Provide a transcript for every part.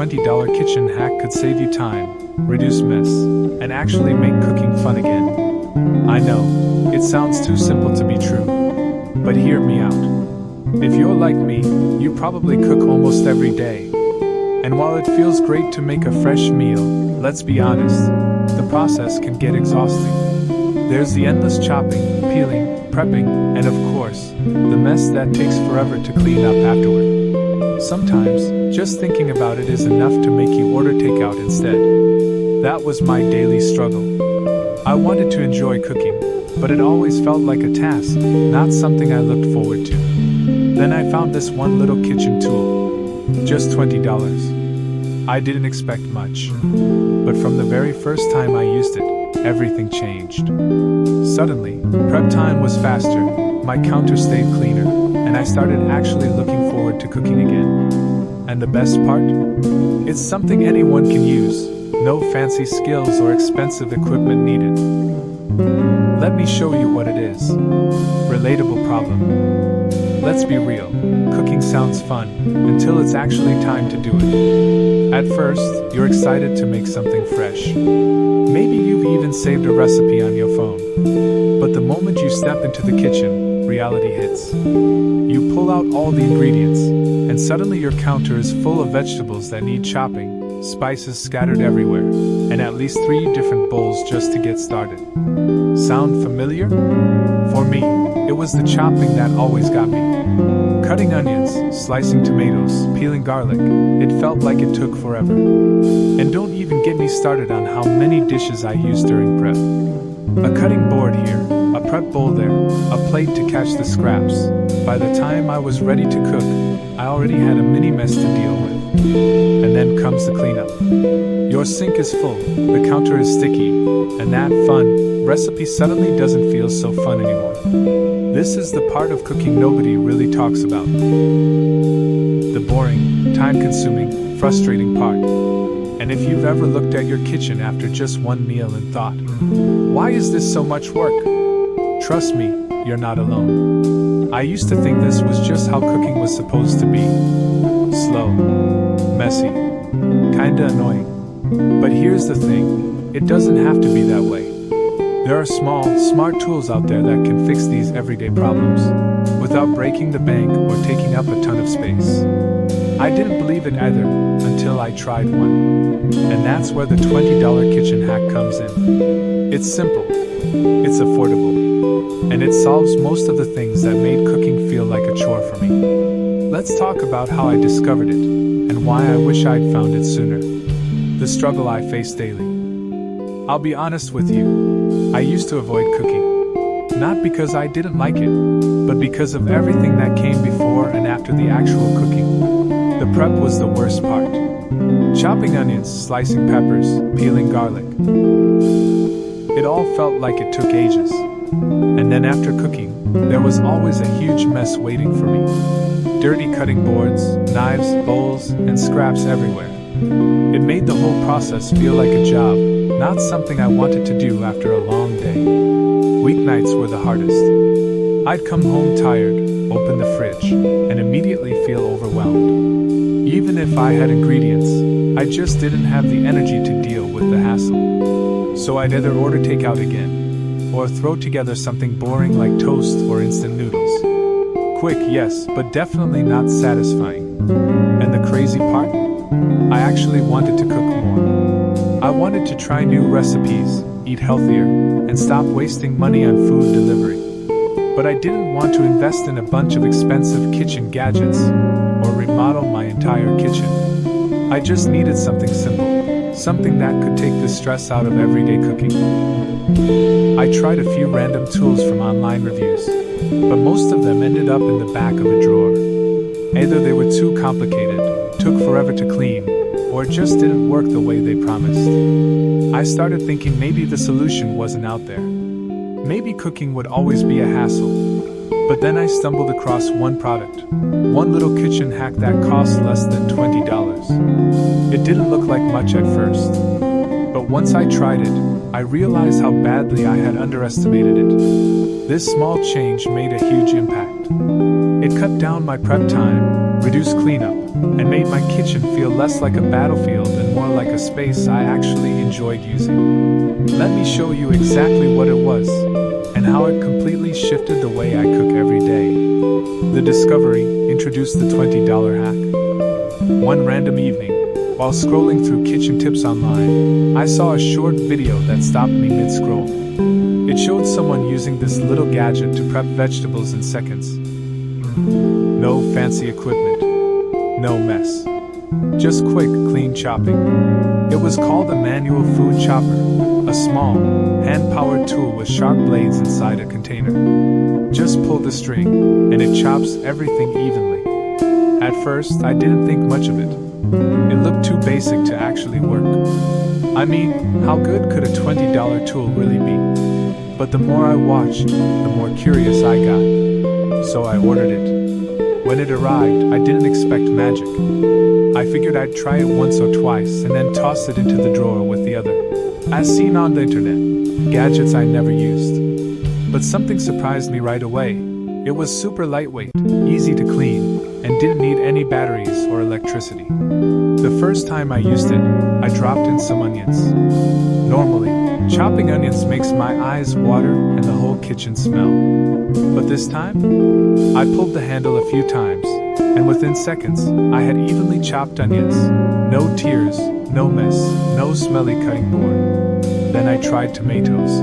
$20 kitchen hack could save you time, reduce mess, and actually make cooking fun again. I know, it sounds too simple to be true. But hear me out. If you're like me, you probably cook almost every day. And while it feels great to make a fresh meal, let's be honest, the process can get exhausting. There's the endless chopping, peeling, prepping, and of course, the mess that takes forever to clean up afterward. Sometimes, just thinking about it is enough to make you order takeout instead. That was my daily struggle. I wanted to enjoy cooking, but it always felt like a task, not something I looked forward to. Then I found this one little kitchen tool. Just $20. I didn't expect much. But from the very first time I used it, everything changed. Suddenly, prep time was faster, my counter stayed cleaner, and I started actually looking forward to cooking again. And the best part? It's something anyone can use, no fancy skills or expensive equipment needed. Let me show you what it is. Relatable problem. Let's be real, cooking sounds fun, until it's actually time to do it. At first, you're excited to make something fresh. Maybe you've even saved a recipe on your phone. But the moment you step into the kitchen, reality hits. You pull out all the ingredients, and suddenly your counter is full of vegetables that need chopping, spices scattered everywhere, and at least 3 different bowls just to get started. Sound familiar? For me, it was the chopping that always got me. Cutting onions, slicing tomatoes, peeling garlic, it felt like it took forever. And don't even get me started on how many dishes I used during prep. A cutting board here, a prep bowl there, a plate to catch the scraps. By the time I was ready to cook, I already had a mini mess to deal with. And then comes the cleanup. Your sink is full, the counter is sticky, and that fun recipe suddenly doesn't feel so fun anymore. This is the part of cooking nobody really talks about. The boring, time-consuming, frustrating part. And if you've ever looked at your kitchen after just one meal and thought, why is this so much work? Trust me, you're not alone. I used to think this was just how cooking was supposed to be. Slow, messy, kinda annoying. But here's the thing, it doesn't have to be that way. There are small, smart tools out there that can fix these everyday problems, without breaking the bank or taking up a ton of space. I didn't believe it either, until I tried one. And that's where the $20 kitchen hack comes in. It's simple, it's affordable, and it solves most of the things that made cooking feel like a chore for me. Let's talk about how I discovered it, and why I wish I'd found it sooner. The struggle I face daily. I'll be honest with you, I used to avoid cooking. Not because I didn't like it, but because of everything that came before and after the actual cooking. The prep was the worst part. Chopping onions, slicing peppers, peeling garlic. It all felt like it took ages. And then after cooking, there was always a huge mess waiting for me. Dirty cutting boards, knives, bowls, and scraps everywhere. It made the whole process feel like a job, not something I wanted to do after a long day. Weeknights were the hardest. I'd come home tired, open the fridge, and immediately feel overwhelmed. Even if I had ingredients, I just didn't have the energy to deal with the hassle. So I'd either order takeout again, or throw together something boring like toast or instant noodles. Quick, yes, but definitely not satisfying. And the crazy part? I actually wanted to cook more. I wanted to try new recipes, eat healthier, and stop wasting money on food delivery. But I didn't want to invest in a bunch of expensive kitchen gadgets, or remodel my entire kitchen. I just needed something simple, something that could take the stress out of everyday cooking. I tried a few random tools from online reviews, but most of them ended up in the back of a drawer. Either they were too complicated, took forever to clean, or just didn't work the way they promised. I started thinking maybe the solution wasn't out there. Maybe cooking would always be a hassle. But then I stumbled across one product, one little kitchen hack that cost less than $20. It didn't look like much at first. But once I tried it, I realized how badly I had underestimated it. This small change made a huge impact. It cut down my prep time, reduced cleanup, and made my kitchen feel less like a battlefield and more like a space I actually enjoyed using. Let me show you exactly what it was, and how it completely shifted the way I cook every day. The discovery introduced the $20 hack. One random evening, while scrolling through kitchen tips online, I saw a short video that stopped me mid-scroll. It showed someone using this little gadget to prep vegetables in seconds. No fancy equipment, no mess. Just quick, clean chopping. It was called a manual food chopper, a small, hand-powered tool with sharp blades inside a container. Just pull the string, and it chops everything evenly. At first, I didn't think much of it. It looked too basic to actually work. I mean, how good could a $20 tool really be? But the more I watched, the more curious I got. So I ordered it. When it arrived, I didn't expect magic. I figured I'd try it once or twice and then toss it into the drawer with the other. As seen on the internet, gadgets I never used. But something surprised me right away. It was super lightweight, easy to clean, and didn't need any batteries or electricity. The first time I used it, I dropped in some onions. Normally, chopping onions makes my eyes water and the whole kitchen smell. But this time, I pulled the handle a few times, and within seconds, I had evenly chopped onions. No tears, no mess, no smelly cutting board. Then I tried tomatoes,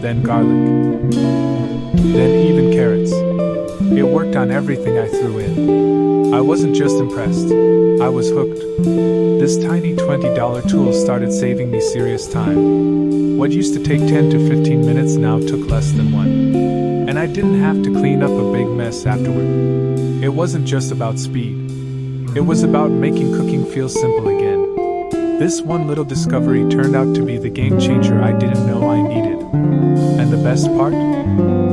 then garlic, then even carrots. It worked on everything I threw in. I wasn't just impressed, I was hooked. This tiny $20 tool started saving me serious time. What used to take 10 to 15 minutes now took less than one. And I didn't have to clean up a big mess afterward. It wasn't just about speed. It was about making cooking feel simple again. This one little discovery turned out to be the game changer I didn't know I needed. And the best part?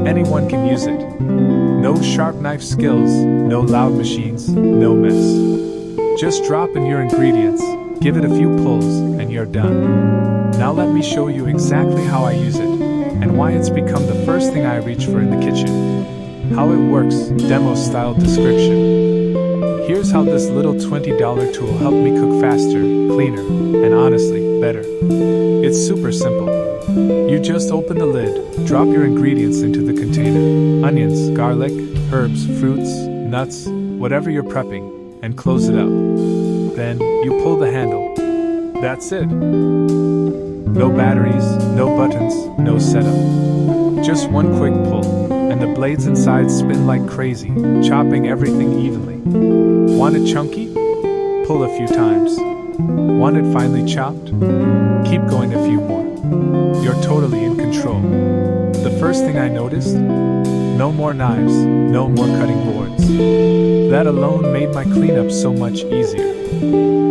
Anyone can use it. No sharp knife skills, no loud machines, no mess. Just drop in your ingredients, give it a few pulls, and you're done. Now let me show you exactly how I use it, and why it's become the first thing I reach for in the kitchen. How it works, demo-style description. Here's how this little $20 tool helped me cook faster, cleaner, and honestly, better. It's super simple. You just open the lid, drop your ingredients into the container, onions, garlic, herbs, fruits, nuts, whatever you're prepping, and close it up. Then, you pull the handle. That's it. No batteries, no buttons, no setup. Just one quick pull, and the blades inside spin like crazy, chopping everything evenly. Want it chunky? Pull a few times. Want it finely chopped? Keep going a few more. You're totally in control. The first thing I noticed? No more knives, no more cutting boards. That alone made my cleanup so much easier.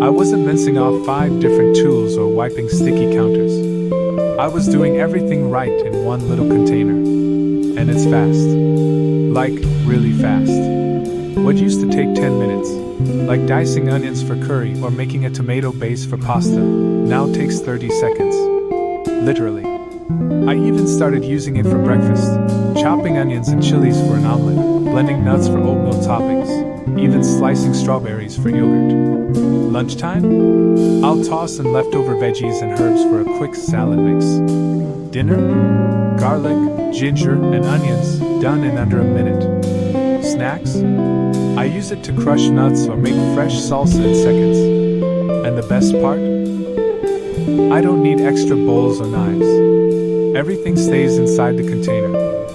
I wasn't rinsing off 5 different tools or wiping sticky counters. I was doing everything right in one little container. And it's fast. Like, really fast. What used to take 10 minutes, like dicing onions for curry or making a tomato base for pasta, now takes 30 seconds. Literally. I even started using it for breakfast, chopping onions and chilies for an omelet, blending nuts for oatmeal toppings, even slicing strawberries for yogurt. Lunchtime? I'll toss in leftover veggies and herbs for a quick salad mix. Dinner? Garlic, ginger, and onions, done in under a minute. Snacks? I use it to crush nuts or make fresh salsa in seconds. And the best part? I don't need extra bowls or knives. Everything stays inside the container,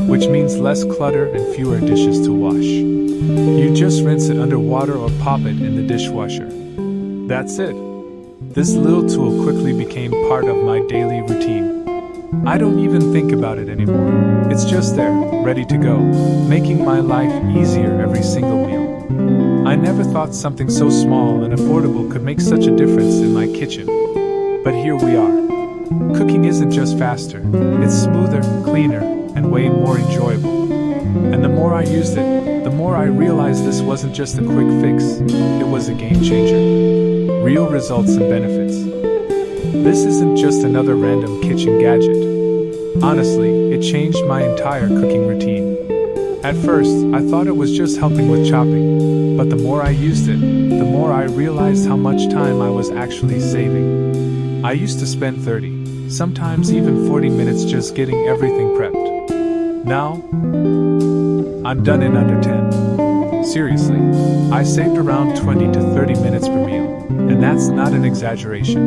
which means less clutter and fewer dishes to wash. You just rinse it under water or pop it in the dishwasher. That's it. This little tool quickly became part of my daily routine. I don't even think about it anymore. It's just there, ready to go, making my life easier every single meal. I never thought something so small and affordable could make such a difference in my kitchen. But here we are. Cooking isn't just faster, it's smoother, cleaner, and way more enjoyable. And the more I used it, the more I realized this wasn't just a quick fix, it was a game changer. Real results and benefits. This isn't just another random kitchen gadget. Honestly, it changed my entire cooking routine. At first, I thought it was just helping with chopping, but the more I used it, the the more I realized how much time I was actually saving. I used to spend 30, sometimes even 40 minutes just getting everything prepped. Now, I'm done in under 10. Seriously, I saved around 20 to 30 minutes per meal, and that's not an exaggeration.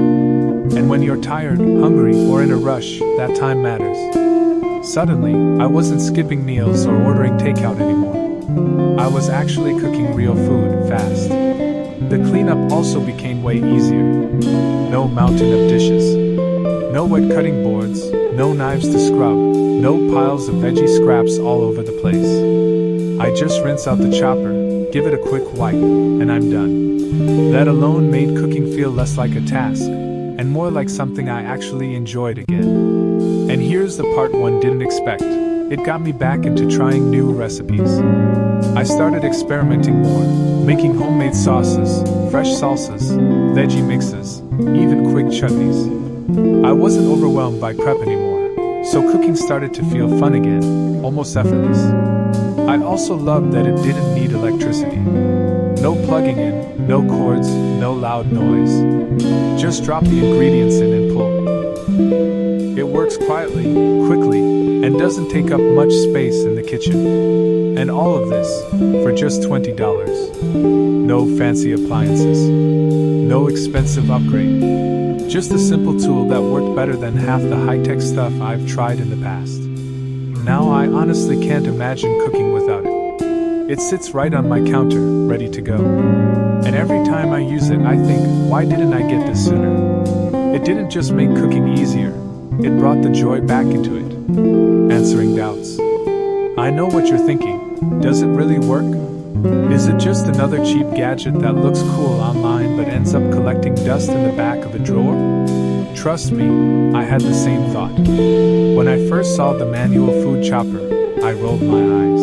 And when you're tired, hungry, or in a rush, that time matters. Suddenly, I wasn't skipping meals or ordering takeout anymore. I was actually cooking real food, fast. The cleanup also became way easier. No mountain of dishes. No wet cutting boards, no knives to scrub, no piles of veggie scraps all over the place. I just rinse out the chopper, give it a quick wipe, and I'm done. That alone made cooking feel less like a task, and more like something I actually enjoyed again. And here's the part one didn't expect. It got me back into trying new recipes. I started experimenting more, making homemade sauces, fresh salsas, veggie mixes, even quick chutneys. I wasn't overwhelmed by prep anymore, so cooking started to feel fun again, almost effortless. I also loved that it didn't need electricity. No plugging in, no cords, no loud noise. Just drop the ingredients in and pull. It works quietly, quickly, and doesn't take up much space in the kitchen. And all of this for just $20. No fancy appliances. No expensive upgrade. Just a simple tool that worked better than half the high-tech stuff I've tried in the past. Now I honestly can't imagine cooking without it. It sits right on my counter, ready to go. And every time I use it, I think, why didn't I get this sooner? It didn't just make cooking easier, it brought the joy back into it. Answering doubts. I know what you're thinking. Does it really work? Is it just another cheap gadget that looks cool online but ends up collecting dust in the back of a drawer? Trust me, I had the same thought. When I first saw the manual food chopper, I rolled my eyes.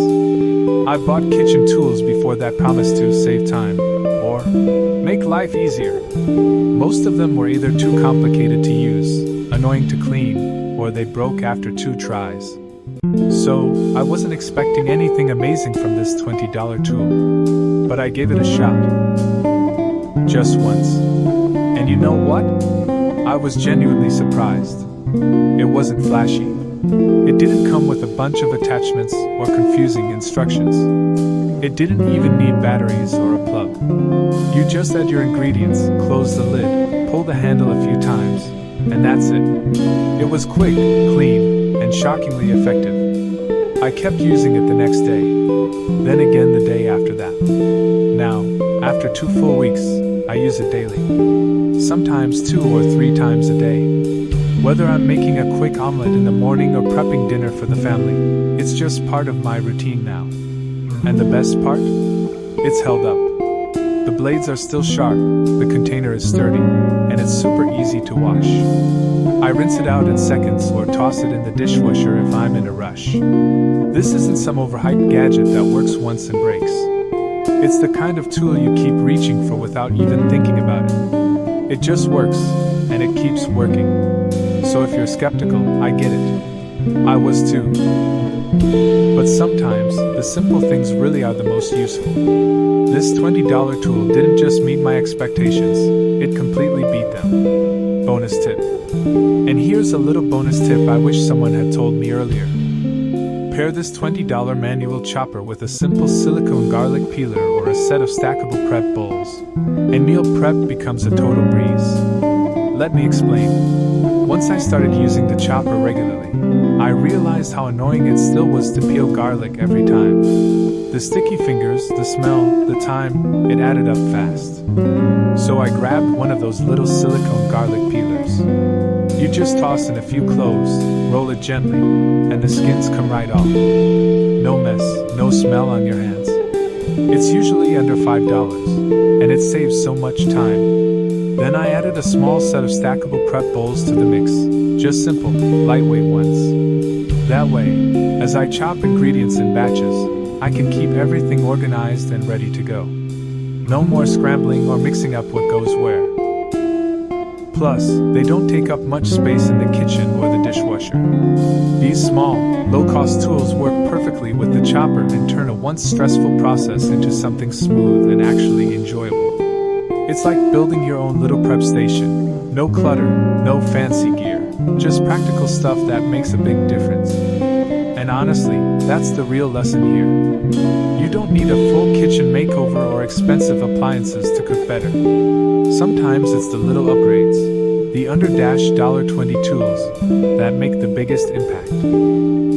I bought kitchen tools before that promised to save time, or make life easier. Most of them were either too complicated to use, annoying to clean, or they broke after 2 tries. So, I wasn't expecting anything amazing from this $20 tool. But I gave it a shot. Just once. And you know what? I was genuinely surprised. It wasn't flashy. It didn't come with a bunch of attachments or confusing instructions. It didn't even need batteries or a plug. You just add your ingredients, close the lid, pull the handle a few times, and that's it. It was quick, clean, and shockingly effective. I kept using it the next day, then again the day after that. Now, after 2 full weeks, I use it daily. Sometimes 2 or 3 times a day. Whether I'm making a quick omelet in the morning or prepping dinner for the family, it's just part of my routine now. And the best part? It's held up. The blades are still sharp, the container is sturdy, and it's super easy to wash. I rinse it out in seconds or toss it in the dishwasher if I'm in a rush. This isn't some overhyped gadget that works once and breaks. It's the kind of tool you keep reaching for without even thinking about it. It just works, and it keeps working. So if you're skeptical, I get it. I was too. But sometimes, the simple things really are the most useful. This $20 tool didn't just meet my expectations, it completely beat them. Bonus tip. And here's a little bonus tip I wish someone had told me earlier. Pair this $20 manual chopper with a simple silicone garlic peeler or a set of stackable prep bowls, and meal prep becomes a total breeze. Let me explain. Once I started using the chopper regularly, I realized how annoying it still was to peel garlic every time. The sticky fingers, the smell, the time, it added up fast. So I grabbed one of those little silicone garlic peelers. You just toss in a few cloves, roll it gently, and the skins come right off. No mess, no smell on your hands. It's usually under $5, and it saves so much time. Then I added a small set of stackable prep bowls to the mix, just simple, lightweight ones. That way, as I chop ingredients in batches, I can keep everything organized and ready to go. No more scrambling or mixing up what goes where. Plus, they don't take up much space in the kitchen or the dishwasher. These small, low-cost tools work perfectly with the chopper and turn a once stressful process into something smooth and actually enjoyable. It's like building your own little prep station. No clutter, no fancy gear, just practical stuff that makes a big difference. And honestly, that's the real lesson here. You don't need a full kitchen makeover or expensive appliances to cook better. Sometimes it's the little upgrades, the under $20 tools, that make the biggest impact.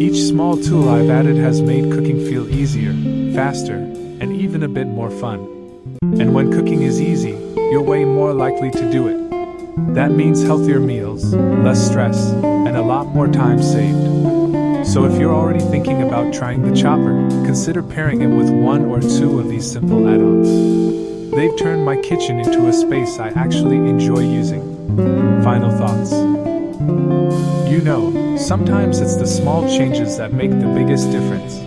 Each small tool I've added has made cooking feel easier, faster, and even a bit more fun. And when cooking is easy, you're way more likely to do it. That means healthier meals, less stress, and a lot more time saved. So if you're already thinking about trying the chopper, consider pairing it with one or two of these simple add-ons. They've turned my kitchen into a space I actually enjoy using. Final thoughts. You know, sometimes it's the small changes that make the biggest difference.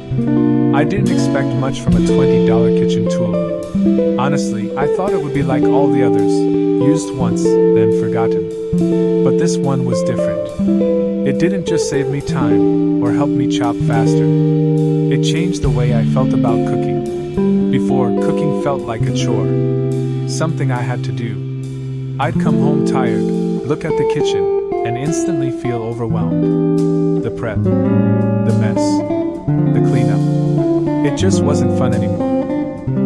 I didn't expect much from a $20 kitchen tool. Honestly, I thought it would be like all the others, used once, then forgotten. But this one was different. It didn't just save me time, or help me chop faster. It changed the way I felt about cooking. Before, cooking felt like a chore. Something I had to do. I'd come home tired, look at the kitchen, and instantly feel overwhelmed. The prep, the mess, the cleanup. It just wasn't fun anymore.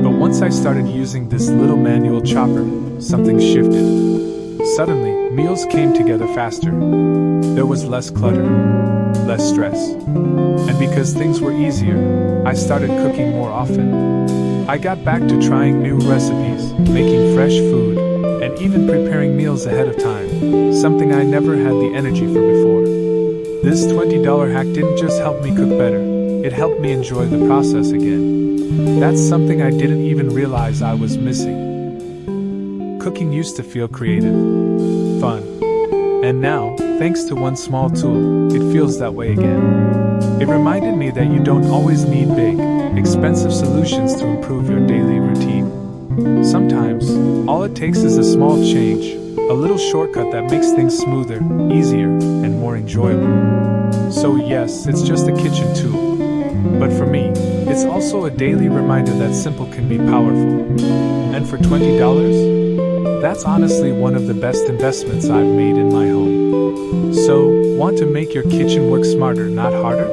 But once I started using this little manual chopper, something shifted. Suddenly, meals came together faster. There was less clutter, less stress. And because things were easier, I started cooking more often. I got back to trying new recipes, making fresh food, and even preparing meals ahead of time, something I never had the energy for before. This $20 hack didn't just help me cook better, it helped me enjoy the process again. That's something I didn't even realize I was missing. Cooking used to feel creative, fun. And now, thanks to one small tool, it feels that way again. It reminded me that you don't always need big, expensive solutions to improve your daily routine. Sometimes, all it takes is a small change, a little shortcut that makes things smoother, easier, and more enjoyable. So yes, it's just a kitchen tool. But for me, it's also a daily reminder that simple can be powerful. And for $20? That's honestly one of the best investments I've made in my home. So, want to make your kitchen work smarter, not harder?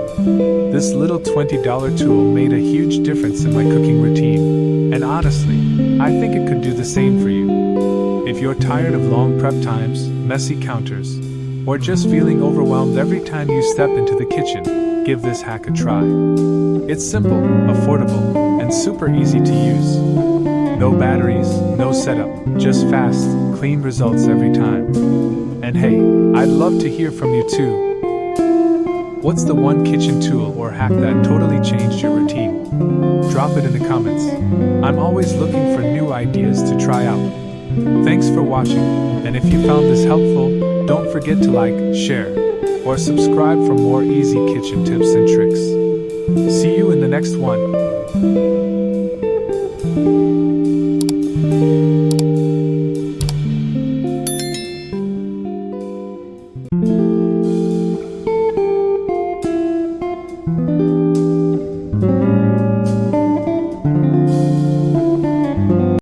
This little $20 tool made a huge difference in my cooking routine, and honestly, I think it could do the same for you. If you're tired of long prep times, messy counters, or just feeling overwhelmed every time you step into the kitchen, give this hack a try. It's simple, affordable, and super easy to use. No batteries, no setup, just fast, clean results every time. And hey, I'd love to hear from you too. What's the one kitchen tool or hack that totally changed your routine? Drop it in the comments. I'm always looking for new ideas to try out. Thanks for watching, and if you found this helpful, don't forget to like, share, or subscribe for more easy kitchen tips and tricks. See you in the next one.